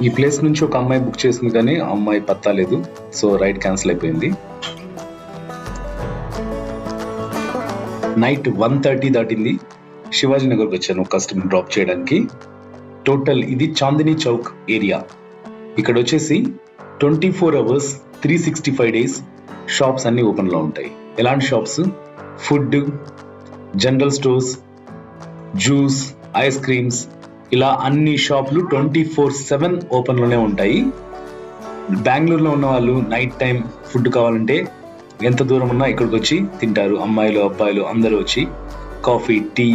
ఈ ప్లేస్ నుంచి ఒక అమ్మాయి బుక్ చేసింది కానీ ఆ అమ్మాయి పత్తా లేదు, సో రైడ్ క్యాన్సిల్ అయిపోయింది. నైట్ 1:30 దాటింది. శివాజీ నగర్కి వచ్చాను కస్టమర్ డ్రాప్ చేయడానికి. టోటల్ ఇది చాందినీ చౌక్ ఏరియా. ఇక్కడ వచ్చేసి 24 hours 365 days షాప్స్ అన్ని ఓపెన్లో ఉంటాయి. ఎలాంటి shops? Food, general stores, juice, ice creams, ఇలా అన్ని షాపులు 24/7 ఓపెన్లోనే ఉంటాయి. బెంగళూరులో ఉన్న వాళ్ళు నైట్ టైం ఫుడ్ కావాలంటే ఎంత దూరం ఉన్నా ఇక్కడికి వచ్చి తింటారు. అమ్మాయిలు, అబ్బాయిలు అందరూ వచ్చి కాఫీ, టీ